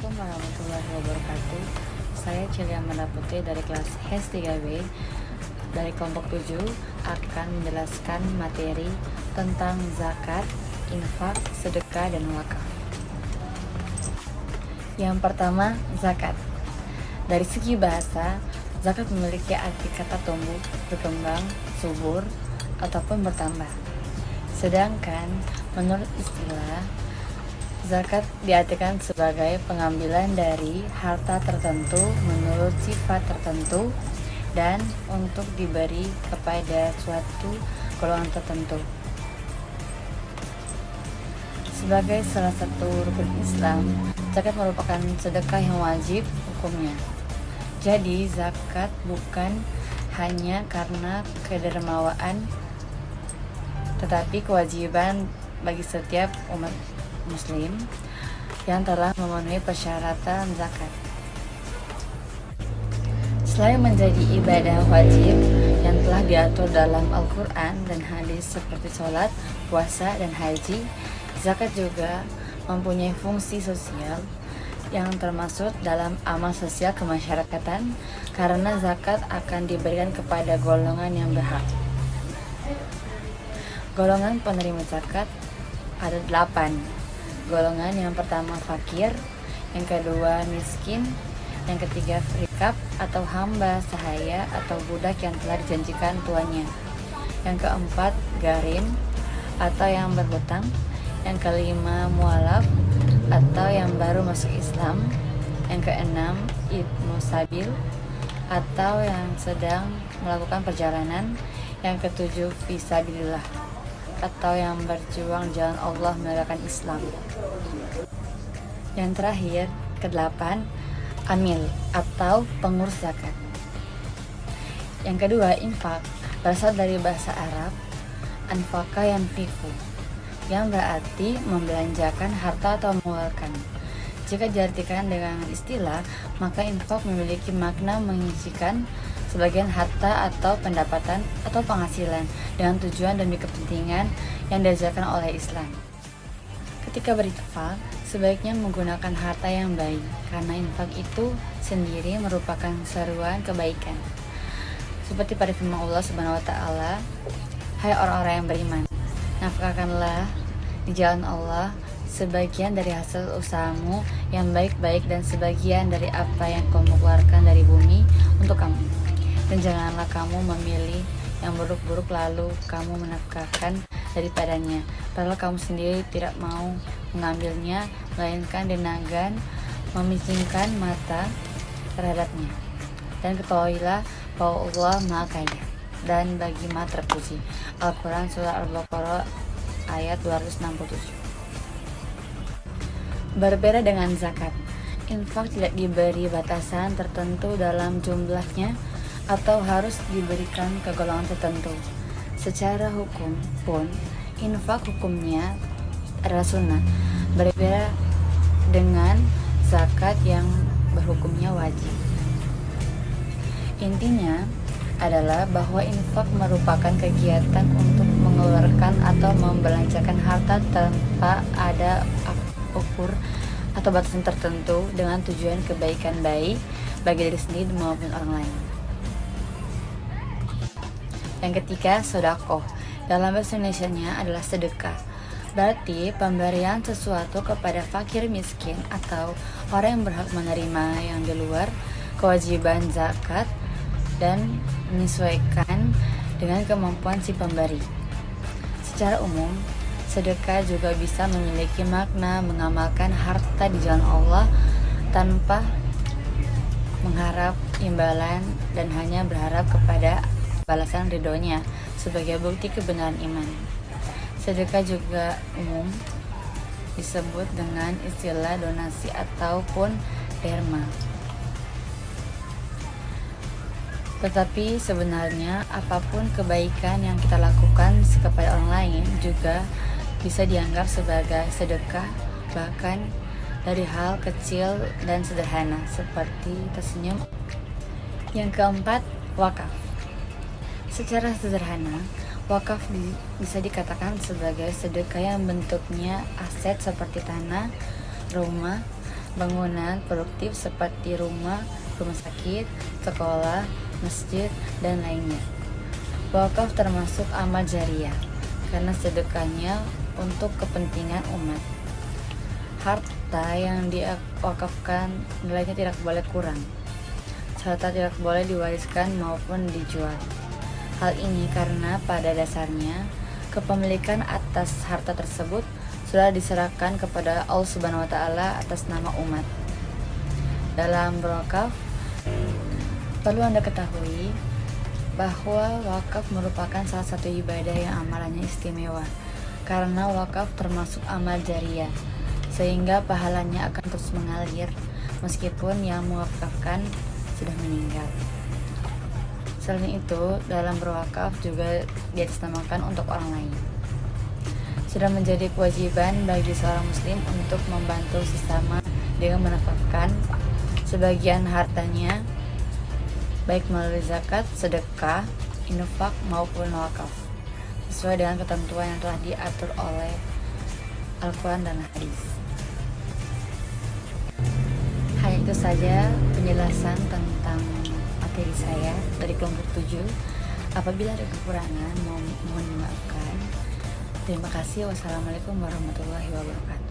Assalamualaikum warahmatullahi wabarakatuh. Saya Celia Putri dari kelas HES 3B dari kelompok 7 akan menjelaskan materi tentang zakat, infak, sedekah, dan wakaf. Yang pertama, zakat. Dari segi bahasa, zakat memiliki arti kata tumbuh, berkembang, subur, ataupun bertambah. Sedangkan menurut istilah, zakat diartikan sebagai pengambilan dari harta tertentu menurut sifat tertentu dan untuk diberi kepada suatu golongan tertentu. Sebagai salah satu rukun Islam, zakat merupakan sedekah yang wajib hukumnya. Jadi, zakat bukan hanya karena kedermawaan, tetapi kewajiban bagi setiap umat Muslim yang telah memenuhi persyaratan zakat. Selain menjadi ibadah wajib yang telah diatur dalam Al-Quran dan hadis seperti sholat, puasa, dan haji, zakat juga mempunyai fungsi sosial yang termasuk dalam amal sosial kemasyarakatan karena zakat akan diberikan kepada golongan yang berhak. Golongan penerima zakat ada 8. Golongan yang pertama fakir, yang kedua miskin, yang ketiga rikab atau hamba sahaya atau budak yang telah dijanjikan tuannya, yang keempat garim atau yang berhutang, yang kelima mualaf atau yang baru masuk Islam, yang keenam ibnu sabil atau yang sedang melakukan perjalanan, yang ketujuh fisabilillah atau yang berjuang jalan Allah menegakkan Islam. Yang terakhir, ke-8, amil atau pengurus zakat. Yang kedua, infak, berasal dari bahasa Arab anfaqa yanfiqu, yang berarti membelanjakan harta atau mengeluarkan. Jika diartikan dengan istilah, maka infak memiliki makna mengisikan sebagian harta atau pendapatan atau penghasilan dengan tujuan demi kepentingan yang diajarkan oleh Islam. Ketika berinfak, sebaiknya menggunakan harta yang baik, karena infak itu sendiri merupakan seruan kebaikan. Seperti pada firman Allah Subhanahu wa taala, "Hai orang-orang yang beriman, nafkahkanlah di jalan Allah sebagian dari hasil usahamu yang baik-baik dan sebagian dari apa yang kamu keluarkan dari bumi untuk kamu. Dan janganlah kamu memilih yang buruk-buruk lalu kamu menafkahkan daripadanya, padahal kamu sendiri tidak mau mengambilnya, melainkan dengan memicingkan mata terhadapnya. Dan ketahuilah bahwa Allah Maha Kaya dan bagi Maha terpuji." Al-Quran Surah Al-Baqarah ayat 267. Berbeda dengan zakat, infak tidak diberi batasan tertentu dalam jumlahnya atau harus diberikan ke golongan tertentu. Secara hukum pun, infak hukumnya adalah sunnah, berbeda dengan zakat yang berhukumnya wajib. Intinya adalah bahwa infak merupakan kegiatan untuk mengeluarkan atau membelanjakan harta tanpa ada ukur atau batasan tertentu dengan tujuan kebaikan baik bagi diri sendiri maupun orang lain. Yang ketiga, sedekah. Dalam bahasa Indonesianya adalah sedekah. Berarti pemberian sesuatu kepada fakir miskin atau orang yang berhak menerima yang di luar kewajiban zakat dan menyesuaikan dengan kemampuan si pemberi. Secara umum, sedekah juga bisa memiliki makna mengamalkan harta di jalan Allah tanpa mengharap imbalan dan hanya berharap kepada balasan ridhonya sebagai bukti kebenaran iman. Sedekah juga umum disebut dengan istilah donasi ataupun derma. Tetapi sebenarnya apapun kebaikan yang kita lakukan kepada orang lain juga bisa dianggap sebagai sedekah, bahkan dari hal kecil dan sederhana seperti tersenyum. Yang keempat, wakaf. Secara sederhana, wakaf bisa dikatakan sebagai sedekah yang bentuknya aset seperti tanah, rumah, bangunan produktif seperti rumah sakit, sekolah, masjid, dan lainnya. Wakaf termasuk amal jariah karena sedekahnya untuk kepentingan umat. Harta yang diwakafkan nilainya tidak boleh kurang, serta tidak boleh diwariskan maupun dijual. Hal ini karena pada dasarnya kepemilikan atas harta tersebut sudah diserahkan kepada Allah Subhanahu wa taala atas nama umat. Dalam berwakaf, perlu Anda ketahui bahwa wakaf merupakan salah satu ibadah yang amalannya istimewa karena wakaf termasuk amal jariah, sehingga pahalanya akan terus mengalir meskipun yang mewakafkan sudah meninggal. Selain itu, dalam berwakaf juga diatasnamakan untuk orang lain. Sudah menjadi kewajiban bagi seorang muslim untuk membantu sesama dengan menafkahkan sebagian hartanya, baik melalui zakat, sedekah, infak maupun wakaf, sesuai dengan ketentuan yang telah diatur oleh Al-Quran dan hadis. Hanya itu saja penjelasan tentang materi saya dari kelompok 7. Apabila ada kekurangan, mohon dimaafkan. Terima kasih. Wassalamualaikum warahmatullahi wabarakatuh.